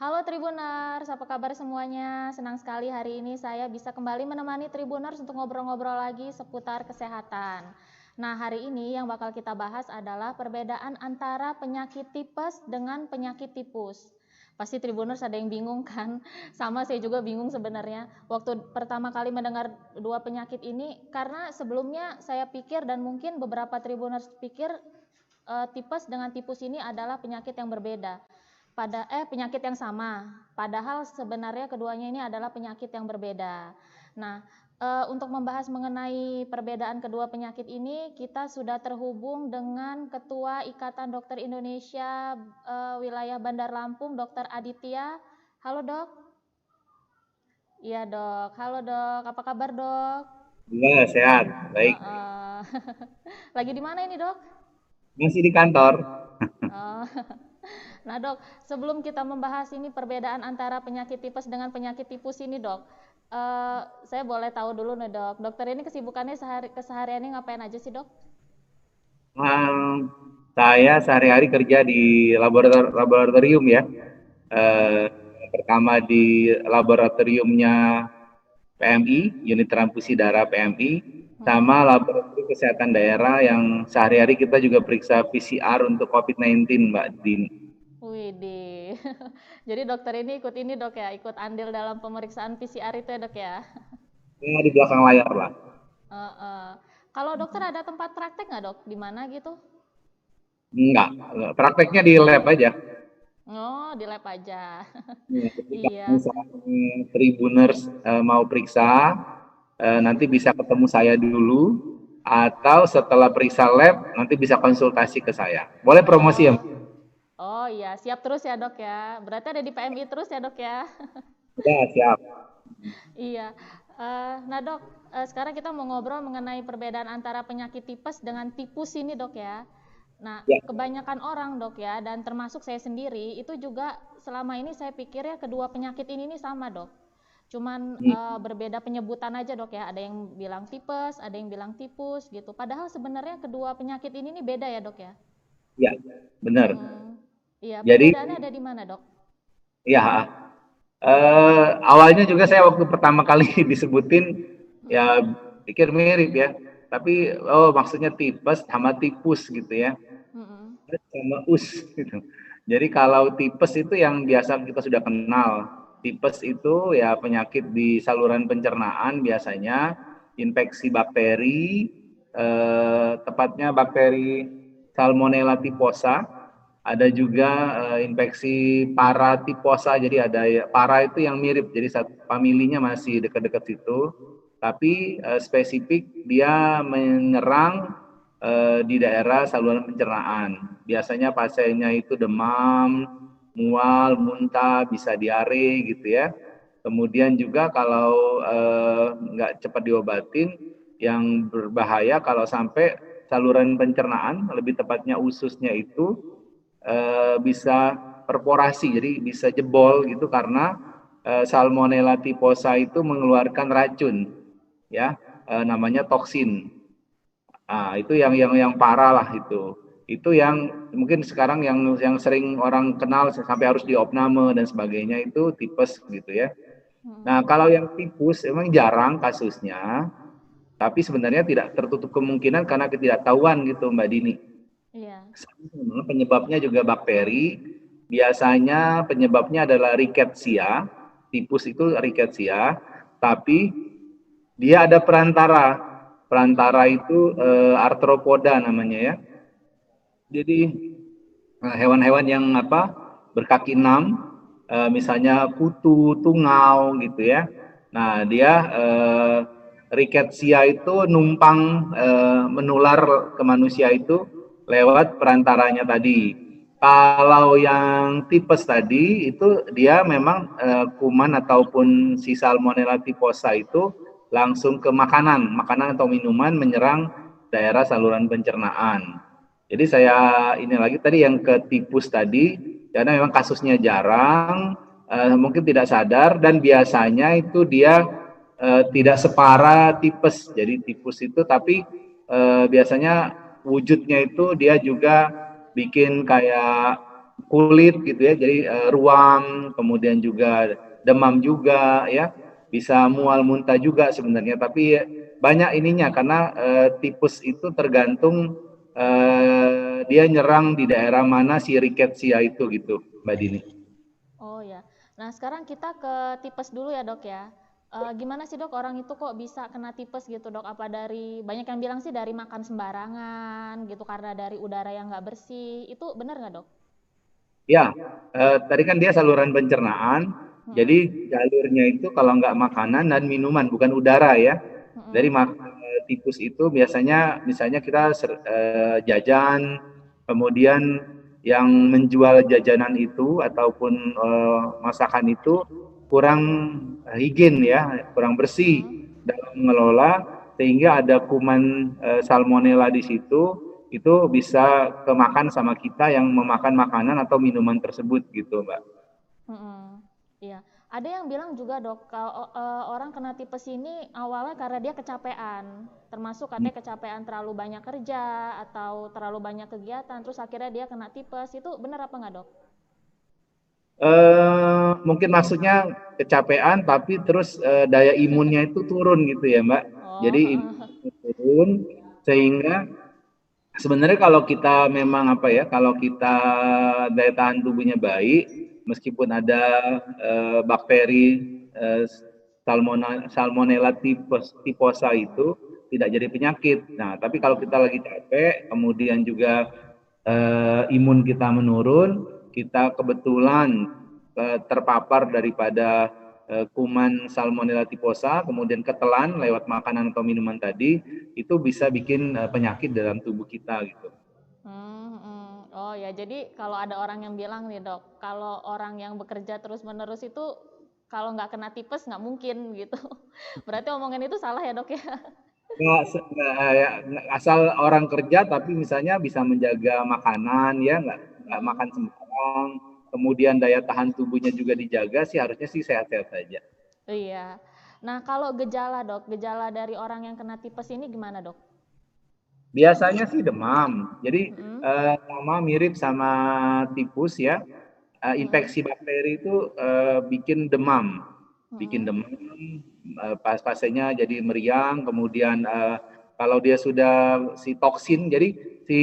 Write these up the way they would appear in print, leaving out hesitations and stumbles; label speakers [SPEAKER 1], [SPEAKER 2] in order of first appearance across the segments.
[SPEAKER 1] Halo Tribuners, apa kabar semuanya? Senang sekali hari ini saya bisa kembali menemani Tribuners untuk ngobrol-ngobrol lagi seputar kesehatan. Nah, hari ini yang bakal kita bahas adalah perbedaan antara penyakit tipes dengan penyakit tipus. Pasti Tribuners ada yang bingung kan? Sama saya juga bingung sebenarnya. Waktu pertama kali mendengar dua penyakit ini, karena sebelumnya saya pikir dan mungkin beberapa Tribuners pikir tipes dengan tipus ini adalah penyakit yang berbeda. Penyakit yang sama, padahal sebenarnya keduanya ini adalah penyakit yang berbeda. Nah, untuk membahas mengenai perbedaan kedua penyakit ini, kita sudah terhubung dengan Ketua Ikatan Dokter Indonesia Wilayah Bandar Lampung, Dr. Aditya. Halo dok. Iya dok, halo dok, apa kabar dok?
[SPEAKER 2] Iya, sehat. Baik.
[SPEAKER 1] Lagi di mana ini dok?
[SPEAKER 2] Masih di kantor.
[SPEAKER 1] Oh. Nah dok, sebelum kita membahas ini perbedaan antara penyakit tipes dengan penyakit tipus ini dok, saya boleh tahu dulu nih dok, dokter ini kesibukannya kesehariannya ngapain aja sih dok?
[SPEAKER 2] Hmm, saya sehari-hari kerja di laboratorium ya. Eh, Pertama di laboratoriumnya PMI, unit transfusi darah PMI,
[SPEAKER 1] Mm-mm.
[SPEAKER 2] sama laboratorium kesehatan daerah yang sehari-hari kita juga periksa PCR untuk COVID-19, Mbak Dini.
[SPEAKER 1] Widih, jadi dokter ini ikut ini dok ya, ikut andil dalam pemeriksaan PCR itu ya dok ya?
[SPEAKER 2] Ya, di belakang layar lah.
[SPEAKER 1] Uh. Kalau dokter ada tempat praktek nggak dok, di mana gitu?
[SPEAKER 2] Enggak, prakteknya di lab aja.
[SPEAKER 1] Oh, di lab aja.
[SPEAKER 2] Ya, ketika
[SPEAKER 1] Iya.
[SPEAKER 2] misalnya Tribuners mau periksa, nanti bisa ketemu saya dulu, atau setelah periksa lab, nanti bisa konsultasi ke saya. Boleh promosi ya?
[SPEAKER 1] Oh, oh iya, siap terus ya dok ya. Berarti ada di PMI terus ya dok ya.
[SPEAKER 2] Ya, siap.
[SPEAKER 1] Iya. Nah dok, sekarang kita mau ngobrol mengenai perbedaan antara penyakit tipes dengan tipus ini dok ya. Nah,
[SPEAKER 2] Ya.
[SPEAKER 1] kebanyakan orang dok ya, dan termasuk saya sendiri, itu juga selama ini saya pikir ya kedua penyakit ini nih sama dok. Cuman berbeda penyebutan aja dok ya. Ada yang bilang tipes, ada yang bilang tipus gitu. Padahal sebenarnya kedua penyakit ini nih beda ya dok ya.
[SPEAKER 2] Ya, benar.
[SPEAKER 1] Iya,
[SPEAKER 2] Jadi,
[SPEAKER 1] perbedaannya ada di mana dok?
[SPEAKER 2] ya, awalnya juga saya waktu pertama kali disebutin, ya
[SPEAKER 1] Mm-mm.
[SPEAKER 2] pikir mirip ya. Tapi, oh maksudnya tipes sama tipus gitu ya.
[SPEAKER 1] Mm-mm.
[SPEAKER 2] Sama us gitu. Jadi kalau tipes itu yang biasa kita sudah kenal. Tipes itu ya penyakit di saluran pencernaan, biasanya infeksi bakteri, tepatnya bakteri Salmonella typhosa. Ada juga infeksi paratiposa. Jadi ada para itu yang mirip. Jadi satu familinya masih dekat-dekat situ. Tapi spesifik dia menyerang di daerah saluran pencernaan. Biasanya pasiennya itu demam, mual, muntah, bisa diare gitu ya. Kemudian juga kalau nggak cepat diobatin, yang berbahaya kalau sampai saluran pencernaan, lebih tepatnya ususnya itu bisa perforasi, jadi bisa jebol gitu karena Salmonella typhosa itu mengeluarkan racun, ya, namanya toksin. Ah, itu yang parah lah itu. Itu yang mungkin sekarang yang sering orang kenal sampai harus diopname dan sebagainya itu tipes gitu ya. Nah,
[SPEAKER 1] Mm-mm.
[SPEAKER 2] kalau yang tipus emang jarang kasusnya, tapi sebenarnya tidak tertutup kemungkinan karena ketidaktahuan gitu Mbak Dini.
[SPEAKER 1] Iya.
[SPEAKER 2] Penyebabnya juga bakteri, biasanya penyebabnya adalah rickettsia, tipus itu rickettsia, tapi dia ada perantara. Perantara
[SPEAKER 1] Mm-mm.
[SPEAKER 2] itu arthropoda namanya ya. Jadi hewan-hewan yang berkaki enam, misalnya kutu, tungau gitu ya. Nah dia rickettsia itu numpang menular ke manusia itu lewat perantaranya tadi. Kalau yang tipes tadi itu dia memang kuman ataupun si Salmonella typhosa itu langsung ke makanan atau minuman menyerang daerah saluran pencernaan. Jadi saya ini lagi tadi yang ke tipus tadi, karena memang kasusnya jarang, mungkin tidak sadar dan biasanya itu dia tidak separah tipes. Jadi tipus itu tapi biasanya wujudnya itu dia juga bikin kayak kulit gitu ya, jadi ruam, kemudian juga demam juga ya, bisa mual muntah juga sebenarnya, tapi banyak ininya karena tipes itu tergantung dia nyerang di daerah mana si rickettsia itu gitu, Mbak Dini.
[SPEAKER 1] Oh ya. Nah, sekarang kita ke tipes dulu ya, Dok ya. Gimana sih, Dok, orang itu kok bisa kena tipes gitu, Dok? Apa dari, banyak yang bilang sih dari makan sembarangan gitu, karena dari udara yang nggak bersih. Itu benar nggak, Dok?
[SPEAKER 2] Ya, tadi kan dia saluran pencernaan,
[SPEAKER 1] Mm-mm.
[SPEAKER 2] jadi jalurnya itu kalau nggak makanan dan minuman, bukan udara ya. Dari
[SPEAKER 1] Mm-mm.
[SPEAKER 2] tikus itu biasanya, misalnya kita jajan, kemudian yang menjual jajanan itu ataupun masakan itu kurang higien ya, kurang bersih
[SPEAKER 1] Mm-mm.
[SPEAKER 2] dalam mengelola, sehingga ada kuman salmonella di situ, itu bisa kemakan sama kita yang memakan makanan atau minuman tersebut gitu, Mbak.
[SPEAKER 1] Mm-mm. Iya. Ada yang bilang juga, Dok, kalau orang kena tipes ini awalnya karena dia kecapean, termasuk katanya kecapean terlalu banyak kerja atau terlalu banyak kegiatan, terus akhirnya dia kena tipes. Itu benar apa nggak, Dok?
[SPEAKER 2] Mungkin maksudnya kecapean, tapi terus daya imunnya itu turun gitu ya, Mbak. Jadi
[SPEAKER 1] Oh,
[SPEAKER 2] imunnya turun, sehingga sebenarnya kalau kita memang apa ya, kalau kita daya tahan tubuhnya baik, meskipun ada bakteri eh, Salmonella typhosa itu tidak jadi penyakit. Nah, tapi kalau kita lagi capek, kemudian juga imun kita menurun, kita kebetulan terpapar daripada kuman Salmonella typhosa, kemudian ketelan lewat makanan atau minuman tadi, itu bisa bikin penyakit dalam tubuh kita gitu.
[SPEAKER 1] Oh ya, jadi kalau ada orang yang bilang nih, Dok, kalau orang yang bekerja terus-menerus itu kalau nggak kena tipes nggak mungkin gitu. Berarti omongan itu salah ya, Dok ya?
[SPEAKER 2] Nggak, asal orang kerja tapi misalnya bisa menjaga makanan ya, nggak
[SPEAKER 1] Mm-mm.
[SPEAKER 2] makan sembarang, kemudian daya tahan tubuhnya juga dijaga, sih harusnya sih sehat-sehat saja.
[SPEAKER 1] Iya. Nah, kalau gejala, Dok, gejala dari orang yang kena tipes ini gimana, Dok?
[SPEAKER 2] Biasanya sih demam, jadi
[SPEAKER 1] Mm-mm.
[SPEAKER 2] sama mirip sama tipus ya.
[SPEAKER 1] Mm-mm.
[SPEAKER 2] Infeksi bakteri itu bikin
[SPEAKER 1] Mm-mm.
[SPEAKER 2] demam, pas pasiennya jadi meriang, kemudian kalau dia sudah si toksin, jadi si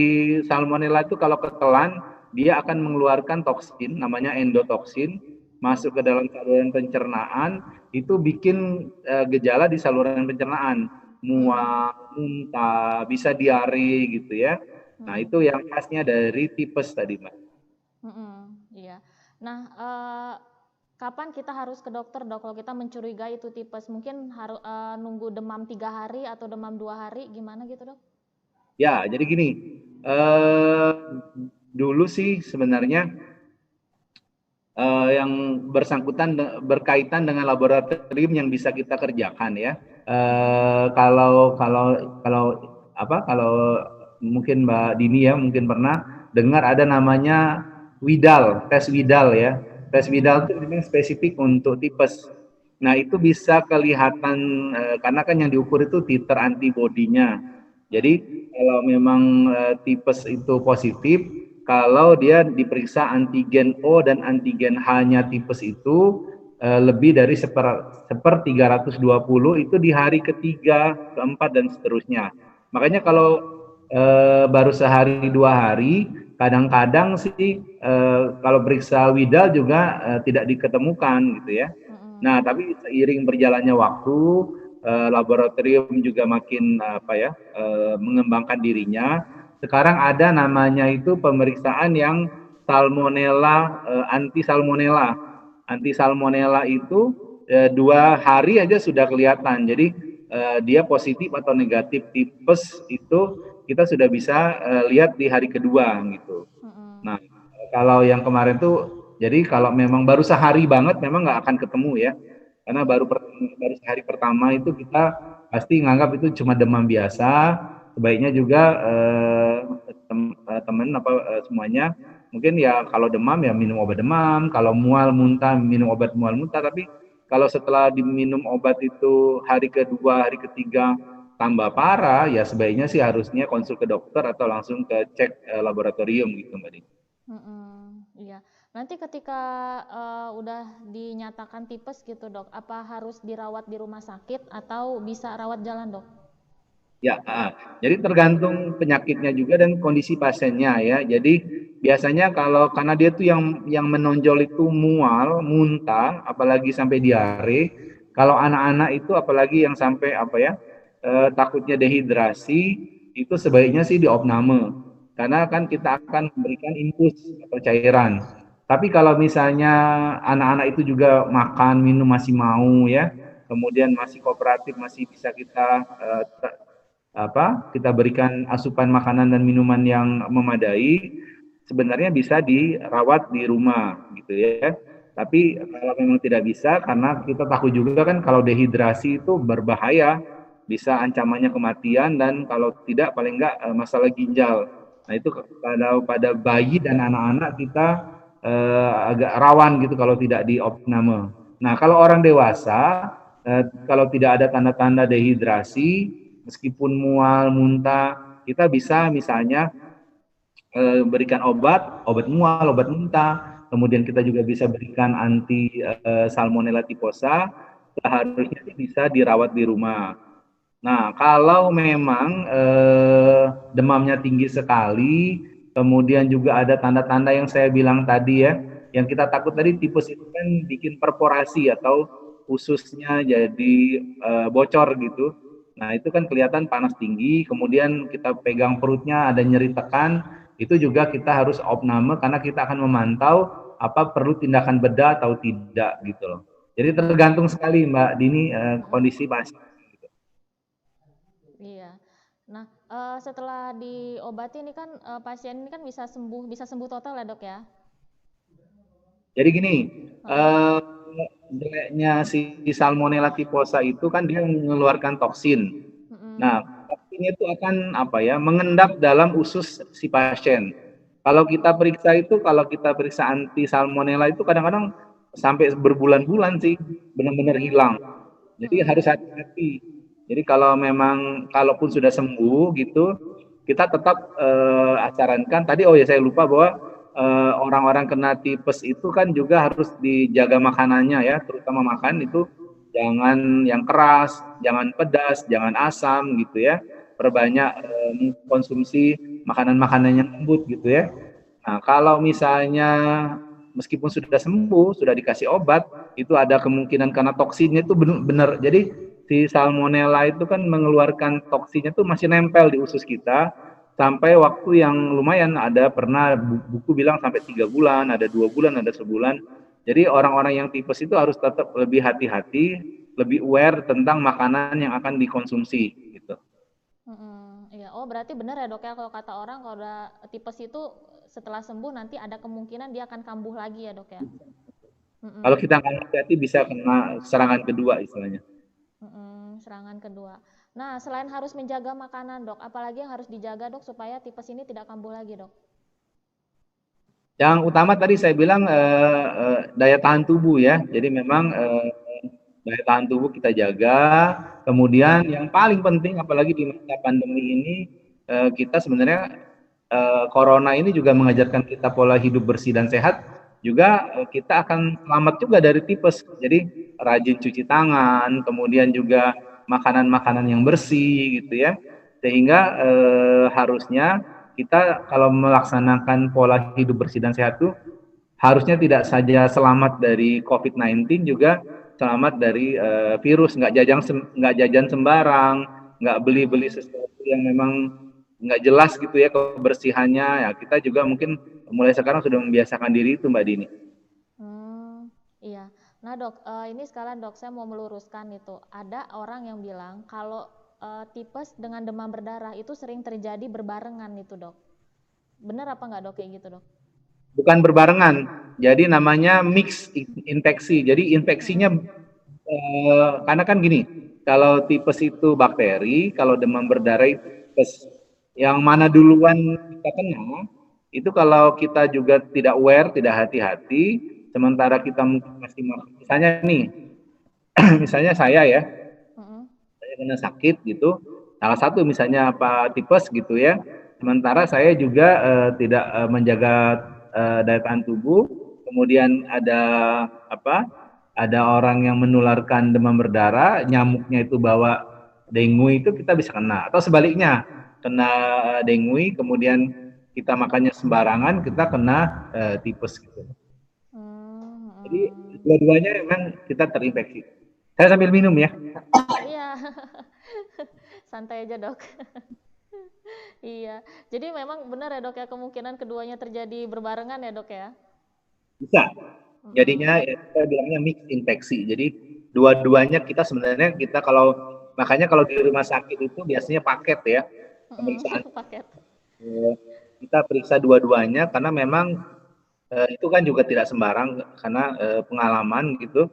[SPEAKER 2] salmonella itu kalau ketelan dia akan mengeluarkan toksin namanya endotoksin masuk ke dalam saluran pencernaan, itu bikin gejala di saluran pencernaan,
[SPEAKER 1] Mm-mm.
[SPEAKER 2] mual, muntah, bisa diare gitu ya. Nah,
[SPEAKER 1] Mm-mm.
[SPEAKER 2] itu yang khasnya dari tipes tadi, Mbak.
[SPEAKER 1] Mm-mm. Iya. Nah, kapan kita harus ke dokter, Dok? Kalau kita mencurigai itu tipes, mungkin harus nunggu demam 3 hari atau demam 2 hari, gimana gitu, Dok?
[SPEAKER 2] Ya, jadi gini, eh, dulu sih sebenarnya yang bersangkutan berkaitan dengan laboratorium yang bisa kita kerjakan ya.
[SPEAKER 1] Mm-mm.
[SPEAKER 2] Kalau kalau kalau kalau mungkin Mbak Dini ya mungkin pernah dengar ada namanya Widal, tes Widal ya. Tes Widal
[SPEAKER 1] Mm.
[SPEAKER 2] itu memang spesifik untuk tipes. Nah, itu bisa kelihatan karena kan yang diukur itu titer antibodinya. Jadi
[SPEAKER 1] Mm-mm.
[SPEAKER 2] kalau memang tipes itu positif, kalau dia diperiksa antigen O dan antigen H-nya tipes itu lebih dari 320 itu di hari ketiga, keempat dan seterusnya. Makanya kalau
[SPEAKER 1] Mm-mm.
[SPEAKER 2] baru sehari 2 hari, kadang-kadang sih kalau periksa Widal juga tidak diketemukan gitu ya. Nah,
[SPEAKER 1] Mm-mm.
[SPEAKER 2] tapi seiring berjalannya waktu, laboratorium juga makin mengembangkan dirinya. Sekarang ada namanya itu pemeriksaan yang salmonella, anti salmonella. Anti salmonella itu 2 hari aja sudah kelihatan. Jadi dia positif atau negatif tipes itu kita sudah bisa lihat di hari kedua gitu.
[SPEAKER 1] Mm-mm.
[SPEAKER 2] Nah, kalau yang kemarin tuh, jadi kalau memang baru sehari banget, memang nggak akan ketemu ya. Karena
[SPEAKER 1] Mm-mm.
[SPEAKER 2] baru hari pertama itu kita pasti nganggap itu cuma demam biasa. Sebaiknya juga teman semuanya mungkin ya kalau demam ya minum obat demam, kalau mual muntah minum obat mual muntah. Tapi kalau setelah diminum obat itu hari kedua, hari ketiga tambah parah, ya sebaiknya sih harusnya konsul ke dokter atau langsung ke cek laboratorium gitu, Mbak Dini.
[SPEAKER 1] Mm-mm. Iya. Nanti ketika udah dinyatakan tipes gitu dok, apa harus dirawat di rumah sakit atau bisa rawat jalan dok?
[SPEAKER 2] Ya, jadi tergantung penyakitnya juga dan kondisi pasiennya ya. Jadi biasanya kalau karena dia tuh yang menonjol itu mual, muntah, apalagi sampai diare. Kalau anak-anak itu apalagi yang sampai apa ya, takutnya dehidrasi, itu sebaiknya sih diopname. Karena kan kita akan memberikan infus atau cairan. Tapi kalau misalnya anak-anak itu juga makan, minum masih mau ya, kemudian masih kooperatif, masih bisa kita kita berikan asupan makanan dan minuman yang memadai, sebenarnya bisa dirawat di rumah gitu ya. Tapi kalau memang tidak bisa, karena kita takut juga kan kalau dehidrasi itu berbahaya, bisa ancamannya kematian dan kalau tidak paling enggak masalah ginjal. Nah itu pada bayi dan anak-anak kita agak rawan gitu kalau tidak diopname. Nah kalau orang dewasa, kalau tidak ada tanda-tanda dehidrasi, meskipun mual, muntah, kita bisa misalnya berikan obat mual, obat muntah, kemudian kita juga bisa berikan anti Salmonella typhosa, seharusnya bisa dirawat di rumah. Nah, kalau memang demamnya tinggi sekali, kemudian juga ada tanda-tanda yang saya bilang tadi ya, yang kita takut tadi tipes itu kan bikin perforasi atau ususnya jadi bocor gitu. Nah, itu kan kelihatan panas tinggi, kemudian kita pegang perutnya ada nyeri tekan, itu juga kita harus opname karena kita akan memantau apa perlu tindakan bedah atau tidak gitu loh. Jadi tergantung sekali Mbak Dini kondisi pasien.
[SPEAKER 1] Iya. Nah, setelah diobati ini kan pasien ini kan bisa sembuh total ya dok ya?
[SPEAKER 2] Jadi gini, jeleknya si Salmonella typhosa itu kan dia mengeluarkan toksin. Nah, toksin itu akan mengendap dalam usus si pasien. Kalau kita periksa anti Salmonella itu kadang-kadang sampai berbulan-bulan sih benar-benar hilang. Jadi harus hati-hati. Jadi kalaupun sudah sembuh gitu, kita tetap sarankan tadi saya lupa bahwa orang-orang kena tipes itu kan juga harus dijaga makanannya ya, terutama makan itu jangan yang keras, jangan pedas, jangan asam gitu ya. Perbanyak konsumsi makanan-makanan yang lembut gitu ya. Nah, kalau misalnya meskipun sudah sembuh, sudah dikasih obat, itu ada kemungkinan karena toksinnya itu benar. Jadi si salmonella itu kan mengeluarkan toksinnya itu masih nempel di usus kita sampai waktu yang lumayan, ada pernah buku bilang sampai 3 bulan, ada 2 bulan, ada sebulan. Jadi orang-orang yang tipes itu harus tetap lebih hati-hati, lebih aware tentang makanan yang akan dikonsumsi gitu.
[SPEAKER 1] Iya, berarti benar ya dok ya kalau kata orang kalau udah tipes itu setelah sembuh nanti ada kemungkinan dia akan kambuh lagi ya dok ya?
[SPEAKER 2] Kalau kita nggak hati-hati bisa kena serangan kedua istilahnya.
[SPEAKER 1] Serangan kedua. Nah, selain harus menjaga makanan dok, apalagi yang harus dijaga dok supaya tipes ini tidak kambuh lagi dok?
[SPEAKER 2] Yang utama tadi saya bilang daya tahan tubuh ya. Jadi memang daya tahan tubuh kita jaga. Kemudian yang paling penting apalagi di masa pandemi ini, kita sebenarnya corona ini juga mengajarkan kita pola hidup bersih dan sehat. Juga kita akan selamat juga dari tipes. Jadi rajin cuci tangan, kemudian juga makanan-makanan yang bersih gitu ya. Sehingga harusnya kita kalau melaksanakan pola hidup bersih dan sehat itu harusnya tidak saja selamat dari COVID-19, juga selamat dari virus, nggak jajan sembarang, nggak beli sesuatu yang memang nggak jelas gitu ya kebersihannya. Ya kita juga mungkin mulai sekarang sudah membiasakan diri itu Mbak Dini.
[SPEAKER 1] Iya. Nah dok, ini sekalian dok saya mau meluruskan itu. Ada orang yang bilang kalau tipes dengan demam berdarah itu sering terjadi berbarengan itu dok. Benar apa nggak dok kayak gitu dok?
[SPEAKER 2] Bukan berbarengan, jadi namanya mix infeksi. Jadi infeksinya karena kan gini, kalau tipes itu bakteri, kalau demam berdarah itu tipes. Yang mana duluan kita kena, itu kalau kita juga tidak aware, tidak hati-hati, sementara kita mungkin masih misalnya nih, misalnya saya ya, saya kena sakit gitu, salah satu misalnya tipes gitu ya, sementara saya juga tidak menjaga daya tahan tubuh, kemudian ada apa? Ada orang yang menularkan demam berdarah, nyamuknya itu bawa dengue itu kita bisa kena. Atau sebaliknya, kena dengue, kemudian kita makannya sembarangan, kita kena tipes gitu. Jadi dua-duanya memang kita terinfeksi. Saya sambil minum ya.
[SPEAKER 1] Iya, santai aja dok. Iya, jadi memang benar ya dok ya, kemungkinan keduanya terjadi berbarengan ya dok ya?
[SPEAKER 2] Bisa. Jadinya kita bilangnya mix infeksi. Jadi dua-duanya kita sebenarnya makanya kalau di rumah sakit itu biasanya paket ya pemeriksaan.
[SPEAKER 1] Paket.
[SPEAKER 2] Kita periksa dua-duanya karena memang itu kan juga tidak sembarang karena pengalaman gitu.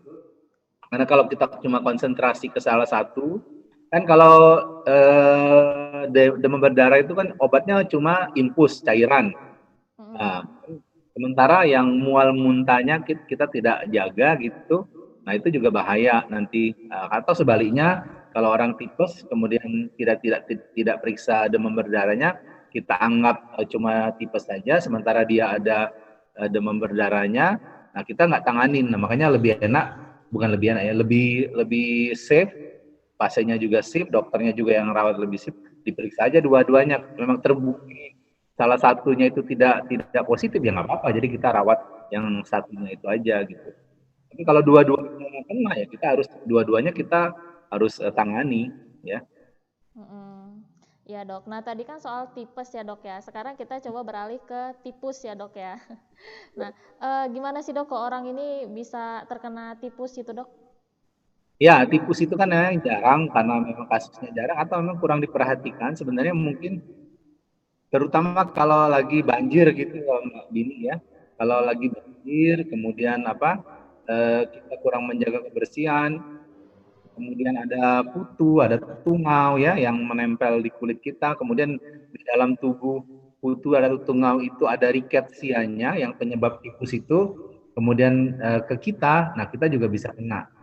[SPEAKER 2] Karena kalau kita cuma konsentrasi ke salah satu, kan kalau demam berdarah itu kan obatnya cuma infus cairan. Nah, sementara yang mual muntahnya kita tidak jaga gitu, nah itu juga bahaya nanti. Atau sebaliknya, kalau orang tipes kemudian tidak periksa demam berdarahnya, kita anggap cuma tipes saja, sementara dia ada demam berdarahnya, nah kita nggak tanganin. Nah, makanya lebih enak, bukan lebih enak ya, lebih safe, pasiennya juga safe, dokternya juga yang rawat lebih safe, diperiksa aja dua-duanya. Memang terbukti salah satunya itu tidak positif ya nggak apa-apa, jadi kita rawat yang satunya itu aja gitu. Tapi kalau dua-duanya kena ya dua-duanya kita harus tangani ya.
[SPEAKER 1] Ya dok, nah tadi kan soal tipes ya dok ya, sekarang kita coba beralih ke tipus ya dok ya. Nah gimana sih dok kok orang ini bisa terkena tipus itu dok?
[SPEAKER 2] Ya, tipus itu kan jarang karena memang kasusnya jarang atau memang kurang diperhatikan. Sebenarnya mungkin terutama kalau lagi banjir gitu Mbak Bini ya. Kalau lagi banjir, kemudian kita kurang menjaga kebersihan, kemudian ada kutu, ada tungau ya yang menempel di kulit kita, kemudian di dalam tubuh kutu ada tungau itu ada rickettsia-nya yang penyebab tipus itu, kemudian ke kita, nah kita juga bisa kena.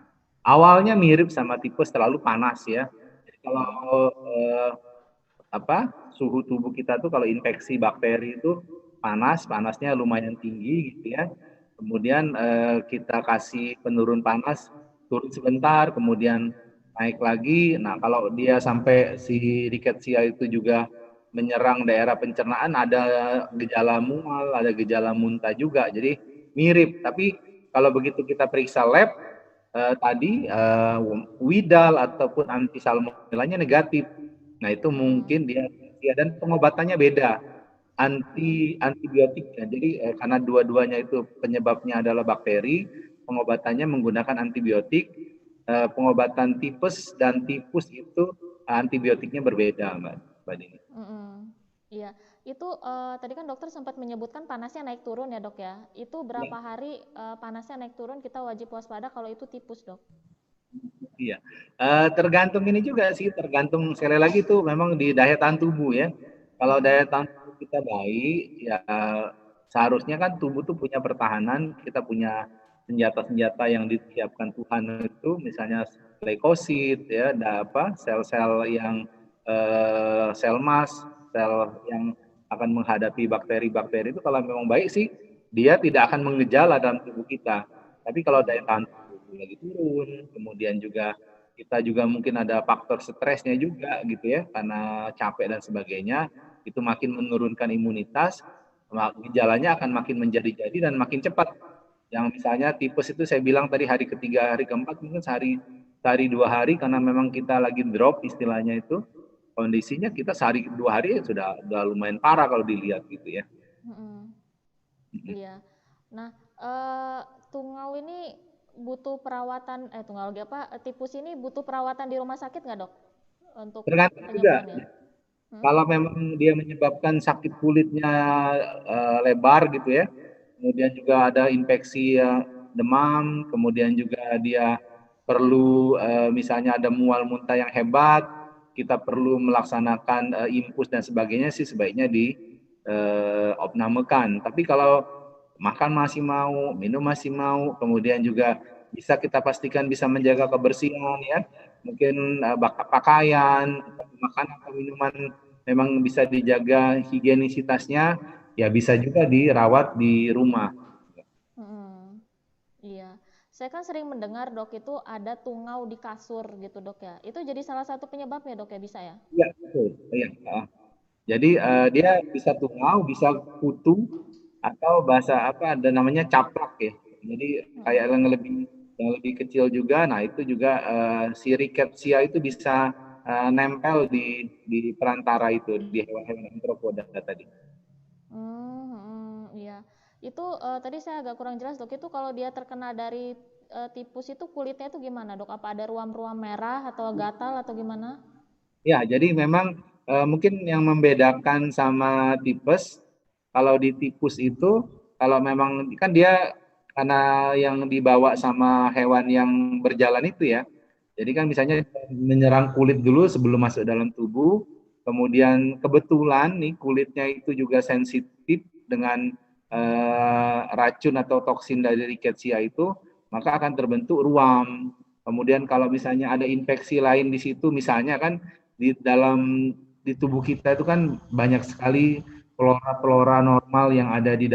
[SPEAKER 2] Awalnya mirip sama tipes, terlalu panas ya. Jadi kalau suhu tubuh kita tuh kalau infeksi bakteri itu panasnya lumayan tinggi gitu ya. Kemudian kita kasih penurun panas, turun sebentar, kemudian naik lagi. Nah, kalau dia sampai si rickettsia itu juga menyerang daerah pencernaan, ada gejala mual, ada gejala muntah juga. Jadi mirip, tapi kalau begitu kita periksa lab tadi Widal ataupun anti salmonellanya negatif. Nah, itu mungkin dia dan pengobatannya beda. Antibiotik. Jadi karena dua-duanya itu penyebabnya adalah bakteri, pengobatannya menggunakan antibiotik. Pengobatan tipes dan tipus itu antibiotiknya berbeda, Mbak Dini.
[SPEAKER 1] Iya, itu tadi kan dokter sempat menyebutkan panasnya naik turun ya dok ya. Itu berapa hari panasnya naik turun kita wajib waspada kalau itu tipus dok?
[SPEAKER 2] Iya, tergantung ini juga sih, tergantung sekali lagi tuh memang di daya tahan tubuh ya. Kalau daya tahan tubuh kita baik, ya seharusnya kan tubuh tuh punya pertahanan, kita punya senjata-senjata yang disiapkan Tuhan itu, misalnya leukosit ya, ada sel-sel yang sel mas, sel yang akan menghadapi bakteri-bakteri itu kalau memang baik sih, dia tidak akan mengejala dalam tubuh kita. Tapi kalau daya tahan lagi turun, kemudian juga kita juga mungkin ada faktor stresnya juga gitu ya, karena capek dan sebagainya, itu makin menurunkan imunitas, gejalanya akan makin menjadi-jadi dan makin cepat. Yang misalnya tipes itu saya bilang tadi hari ketiga, hari keempat, mungkin sehari 2 hari, karena memang kita lagi drop istilahnya itu, kondisinya kita sehari 2 hari sudah lumayan parah kalau dilihat gitu ya.
[SPEAKER 1] Iya. Nah, tungau ini butuh perawatan tipus ini butuh perawatan di rumah sakit nggak dok untuk
[SPEAKER 2] tergantung juga kalau memang dia menyebabkan sakit kulitnya lebar gitu ya, kemudian juga ada infeksi demam, kemudian juga dia perlu misalnya ada mual muntah yang hebat, kita perlu melaksanakan infus dan sebagainya sih sebaiknya diopnamekan. Tapi kalau makan masih mau, minum masih mau, kemudian juga bisa kita pastikan bisa menjaga kebersihan ya, mungkin pakaian, makanan atau minuman memang bisa dijaga higienisitasnya, ya bisa juga dirawat di rumah.
[SPEAKER 1] Mm-mm. Iya, saya kan sering mendengar dok itu ada tungau di kasur gitu dok ya. Itu jadi salah satu penyebabnya dok ya, bisa ya?
[SPEAKER 2] Iya, betul. Iya. Jadi dia bisa tungau, bisa kutu, atau bahasa apa ada namanya caplak ya. Jadi kayak
[SPEAKER 1] Mm-mm.
[SPEAKER 2] yang lebih kecil juga. Nah itu juga si rickettsia itu bisa nempel di perantara itu di hewan-hewan arthropoda tadi.
[SPEAKER 1] Iya. Itu tadi saya agak kurang jelas dok. Itu kalau dia terkena dari tipus itu kulitnya itu gimana dok? Apa ada ruam-ruam merah atau gatal atau gimana?
[SPEAKER 2] Ya, jadi memang mungkin yang membedakan sama tipes, kalau di tipus itu, kalau memang kan dia karena yang dibawa sama hewan yang berjalan itu ya, jadi kan misalnya menyerang kulit dulu sebelum masuk dalam tubuh, kemudian kebetulan nih kulitnya itu juga sensitif dengan racun atau toksin dari rickettsia itu, maka akan terbentuk ruam. Kemudian kalau misalnya ada infeksi lain di situ, misalnya kan di tubuh kita itu kan banyak sekali flora-flora normal yang ada di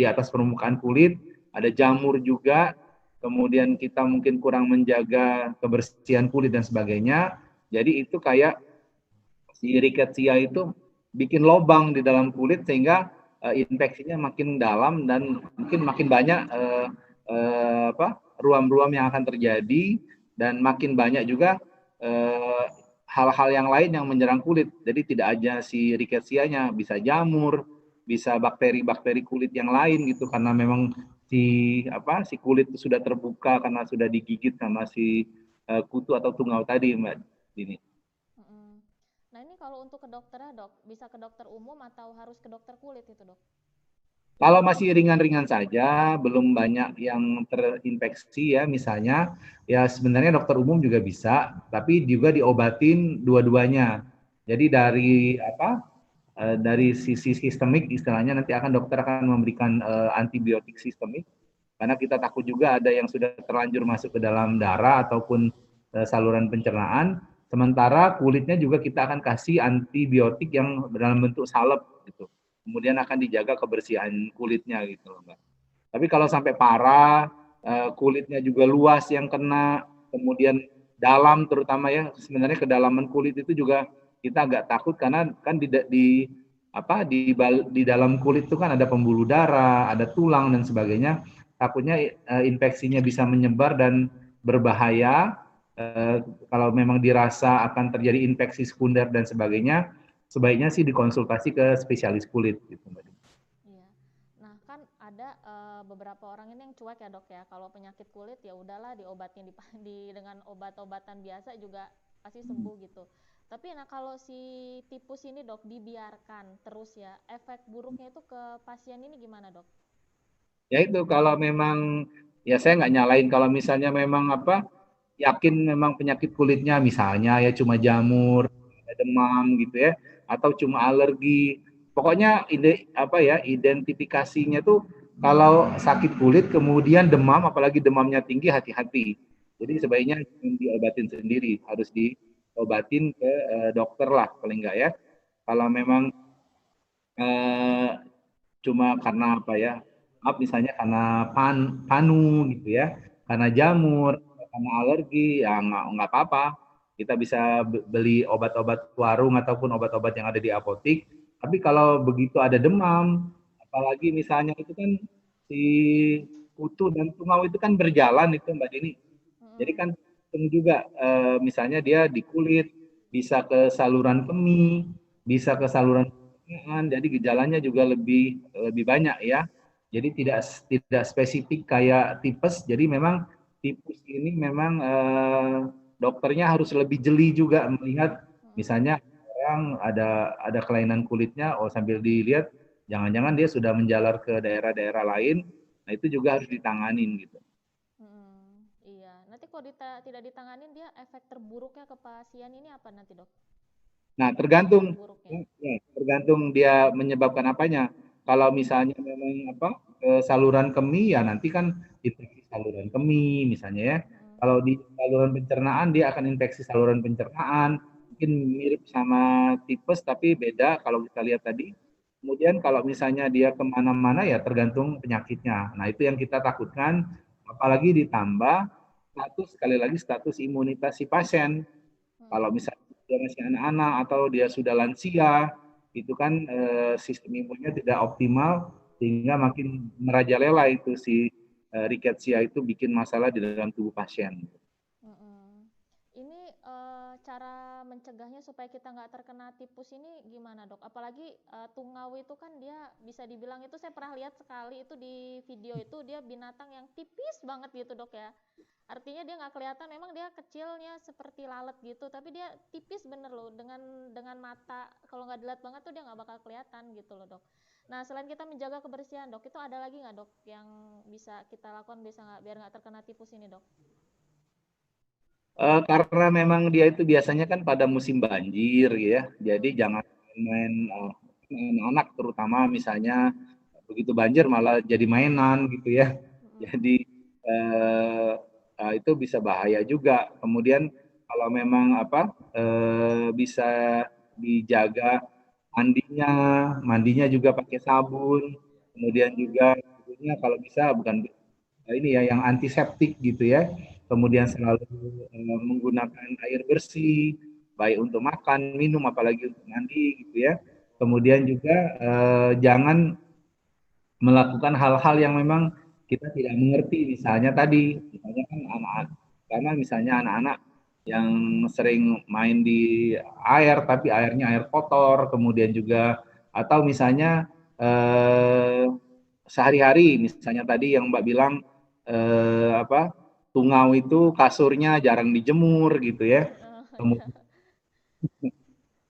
[SPEAKER 2] atas permukaan kulit, ada jamur juga, kemudian kita mungkin kurang menjaga kebersihan kulit dan sebagainya. Jadi itu kayak si rickettsia itu bikin lobang di dalam kulit sehingga infeksinya makin dalam dan mungkin makin banyak ruam-ruam yang akan terjadi dan makin banyak juga eh, hal-hal yang lain yang menyerang kulit. Jadi tidak aja si rickettsia-nya, bisa jamur, bisa bakteri-bakteri kulit yang lain gitu karena memang si kulit itu sudah terbuka karena sudah digigit sama si kutu atau tungau tadi, Mbak Dini.
[SPEAKER 1] Mm-mm. Nah ini kalau untuk ke dokternya dok, bisa ke dokter umum atau harus ke dokter kulit itu dok?
[SPEAKER 2] Kalau masih ringan-ringan saja, belum banyak yang terinfeksi ya misalnya, ya sebenarnya dokter umum juga bisa, tapi juga diobatin dua-duanya. Jadi dari sisi sistemik istilahnya nanti dokter akan memberikan antibiotik sistemik karena kita takut juga ada yang sudah terlanjur masuk ke dalam darah ataupun saluran pencernaan. Sementara kulitnya juga kita akan kasih antibiotik yang dalam bentuk salep gitu. Kemudian akan dijaga kebersihan kulitnya gitu loh, Mbak. Tapi kalau sampai parah, kulitnya juga luas yang kena, kemudian dalam terutama ya, sebenarnya kedalaman kulit itu juga kita agak takut karena kan di dalam kulit itu kan ada pembuluh darah, ada tulang dan sebagainya. Takutnya infeksinya bisa menyebar dan berbahaya. Eh, Kalau memang dirasa akan terjadi infeksi sekunder dan sebagainya, sebaiknya sih dikonsultasi ke spesialis kulit gitu, Mbak.
[SPEAKER 1] Iya. Nah kan ada beberapa orang ini yang cuek ya dok ya. Kalau penyakit kulit ya udahlah diobatin dengan obat-obatan biasa juga pasti sembuh gitu. Tapi nah kalau si tipus ini dok dibiarkan terus ya, efek buruknya itu ke pasien ini gimana dok?
[SPEAKER 2] Ya itu kalau memang ya saya nggak nyalain kalau misalnya memang yakin memang penyakit kulitnya misalnya ya cuma jamur, ada demam gitu ya atau cuma alergi. Pokoknya identifikasinya tuh kalau sakit kulit kemudian demam apalagi demamnya tinggi hati-hati. Jadi sebaiknya diobatin sendiri, harus diobatin ke dokter lah paling enggak ya. Kalau memang eh, cuma karena misalnya karena panu gitu ya, karena jamur, karena alergi, ya nggak apa-apa. Kita bisa beli obat-obat warung ataupun obat-obat yang ada di apotik. Tapi kalau begitu ada demam, apalagi misalnya itu kan si kutu dan tungau itu kan berjalan itu Mbak Dini. Jadi
[SPEAKER 1] Mm-mm.
[SPEAKER 2] kan ketemu juga misalnya dia di kulit, bisa ke saluran kemih, bisa ke saluran pencernaan, jadi gejalanya juga lebih lebih banyak ya. Jadi tidak tidak spesifik kayak tipes. Jadi memang tipes ini memang dokternya harus lebih jeli juga melihat
[SPEAKER 1] Mm-mm.
[SPEAKER 2] misalnya orang ada kelainan kulitnya, oh sambil dilihat jangan-jangan dia sudah menjalar ke daerah-daerah lain. Nah itu juga harus ditanganin gitu.
[SPEAKER 1] Iya. Nanti kalau tidak ditanganin dia efek terburuknya ke pasien ini apa nanti dok?
[SPEAKER 2] Nah,
[SPEAKER 1] Dampak
[SPEAKER 2] tergantung
[SPEAKER 1] terburuknya.
[SPEAKER 2] ya, tergantung dia menyebabkan apanya. Kalau misalnya memang saluran kemih ya nanti kan infeksi saluran kemih misalnya ya.
[SPEAKER 1] Mm-mm.
[SPEAKER 2] Kalau di saluran pencernaan dia akan infeksi saluran pencernaan. Mungkin mirip sama tipes tapi beda kalau kita lihat tadi. Kemudian kalau misalnya dia kemana-mana ya tergantung penyakitnya. Nah itu yang kita takutkan, apalagi ditambah sekali lagi status imunitas si pasien. Kalau misalnya dia masih anak-anak atau dia sudah lansia, itu kan sistem imunnya tidak optimal sehingga makin merajalela itu si rickettsia itu bikin masalah di dalam tubuh pasien.
[SPEAKER 1] Ini cara mencegahnya supaya kita nggak terkena tipus ini gimana dok? Apalagi tungau itu kan dia bisa dibilang itu saya pernah lihat sekali itu di video itu dia binatang yang tipis banget gitu dok ya. Artinya dia nggak kelihatan, memang dia kecilnya seperti lalat gitu, tapi dia tipis bener loh, dengan mata kalau nggak dilihat banget tuh dia nggak bakal kelihatan gitu loh dok. Nah selain kita menjaga kebersihan dok, itu ada lagi nggak dok yang bisa kita lakukan bisa nggak biar nggak terkena tipus ini dok?
[SPEAKER 2] Karena memang dia itu biasanya kan pada musim banjir ya, jadi jangan main anak-anak terutama misalnya begitu banjir malah jadi mainan gitu ya. Jadi itu bisa bahaya juga. Kemudian kalau memang bisa dijaga mandinya juga pakai sabun. Kemudian juga kalau bisa bukan ini ya yang antiseptik gitu ya. Kemudian selalu menggunakan air bersih, baik untuk makan, minum, apalagi untuk mandi gitu ya. Kemudian juga jangan melakukan hal-hal yang memang kita tidak mengerti. Misalnya misalnya kan anak-anak, karena misalnya anak-anak yang sering main di air, tapi airnya air kotor, kemudian juga atau misalnya sehari-hari, misalnya tadi yang Mbak bilang tungau itu kasurnya jarang dijemur gitu ya. Kemudian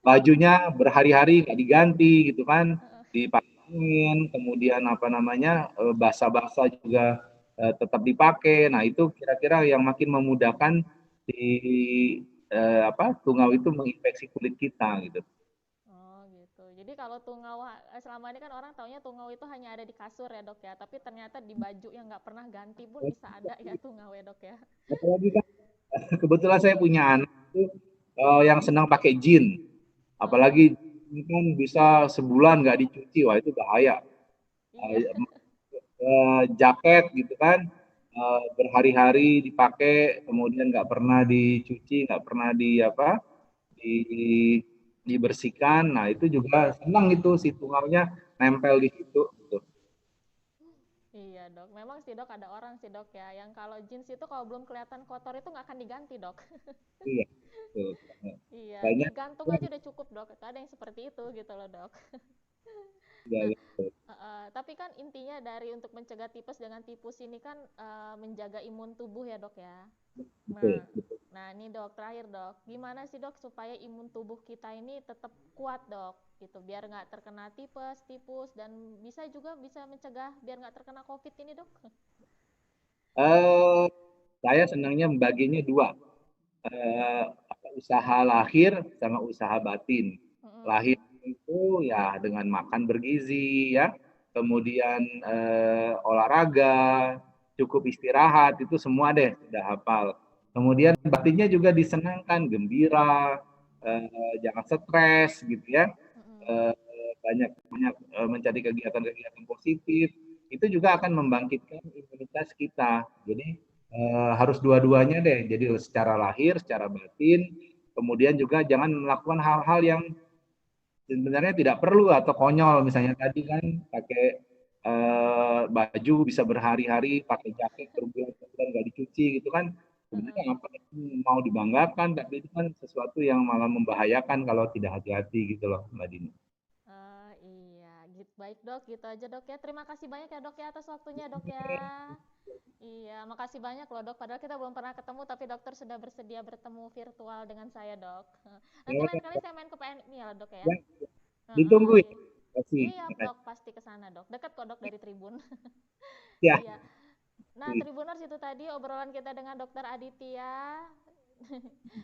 [SPEAKER 2] bajunya berhari-hari nggak diganti gitu kan, dipakaiin, kemudian basah-basah juga tetap dipakai. Nah itu kira-kira yang makin memudahkan di tungau itu menginfeksi kulit kita gitu.
[SPEAKER 1] Gitu. Jadi kalau tungau selama ini kan orang taunya tungau itu hanya ada di kasur ya dok ya, tapi ternyata di baju yang nggak pernah ganti pun bisa ada ya tungau ya dok ya.
[SPEAKER 2] Apalagi kan kebetulan saya punya anak itu yang senang pakai jeans, apalagi ini kan bisa sebulan nggak dicuci, wah itu bahaya. Jaket gitu kan berhari-hari dipakai, kemudian nggak pernah dicuci, nggak pernah dibersihkan. Nah itu juga senang itu si tungaunya nempel di situ gitu.
[SPEAKER 1] Iya dok, memang sih dok ada orang sih dok ya, yang kalau jeans itu kalau belum kelihatan kotor itu nggak akan diganti dok.
[SPEAKER 2] Iya. Betul.
[SPEAKER 1] Iya,
[SPEAKER 2] Banyak.
[SPEAKER 1] digantung aja udah cukup dok. Ada yang seperti itu gitu loh dok.
[SPEAKER 2] Ya,
[SPEAKER 1] Nah,
[SPEAKER 2] betul.
[SPEAKER 1] tapi kan intinya dari untuk mencegah tipes dengan tipus ini kan menjaga imun tubuh ya dok ya.
[SPEAKER 2] Betul,
[SPEAKER 1] Nah,
[SPEAKER 2] betul.
[SPEAKER 1] nah ini dok terakhir dok, gimana sih dok supaya imun tubuh kita ini tetap kuat dok, gitu, biar nggak terkena tipes, dan bisa mencegah biar nggak terkena COVID ini dok?
[SPEAKER 2] Saya senangnya membaginya dua, usaha lahir sama usaha batin. Lahir itu ya dengan makan bergizi ya, kemudian olahraga, cukup istirahat, itu semua deh sudah hafal. Kemudian batinnya juga disenangkan, gembira, jangan stres gitu ya, banyak mencari kegiatan-kegiatan positif, itu juga akan membangkitkan imunitas kita. Jadi harus dua-duanya deh. Jadi secara lahir, secara batin, kemudian juga jangan melakukan hal-hal yang sebenarnya tidak perlu atau konyol. Misalnya tadi kan pakai baju bisa berhari-hari, pakai jaket berbulan-bulan nggak dicuci gitu kan. Sebenarnya apa mau dibanggakan, tapi itu kan sesuatu yang malah membahayakan kalau tidak hati-hati gitu loh, Mbak Dini.
[SPEAKER 1] Iya, gitu. Baik dok, gitu aja dok ya. Terima kasih banyak ya dok ya atas waktunya dok ya. Iya, makasih banyak loh dok. Padahal kita belum pernah ketemu, tapi dokter sudah bersedia bertemu virtual dengan saya dok. Nanti lain kali saya main ke PMI ya dok ya.
[SPEAKER 2] Ya, ditunggu ya.
[SPEAKER 1] Iya dok, pasti ke sana dok. Dekat kok dok dari Tribun.
[SPEAKER 2] Ya.
[SPEAKER 1] Iya. Nah Tribuners itu tadi obrolan kita dengan dokter Aditya.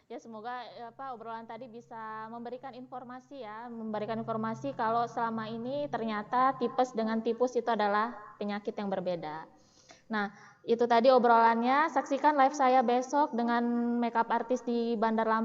[SPEAKER 1] Ya semoga obrolan tadi bisa memberikan informasi kalau selama ini ternyata tipes dengan tipus itu adalah penyakit yang berbeda. Nah, itu tadi obrolannya. Saksikan live saya besok dengan makeup artis di Bandar Lampung.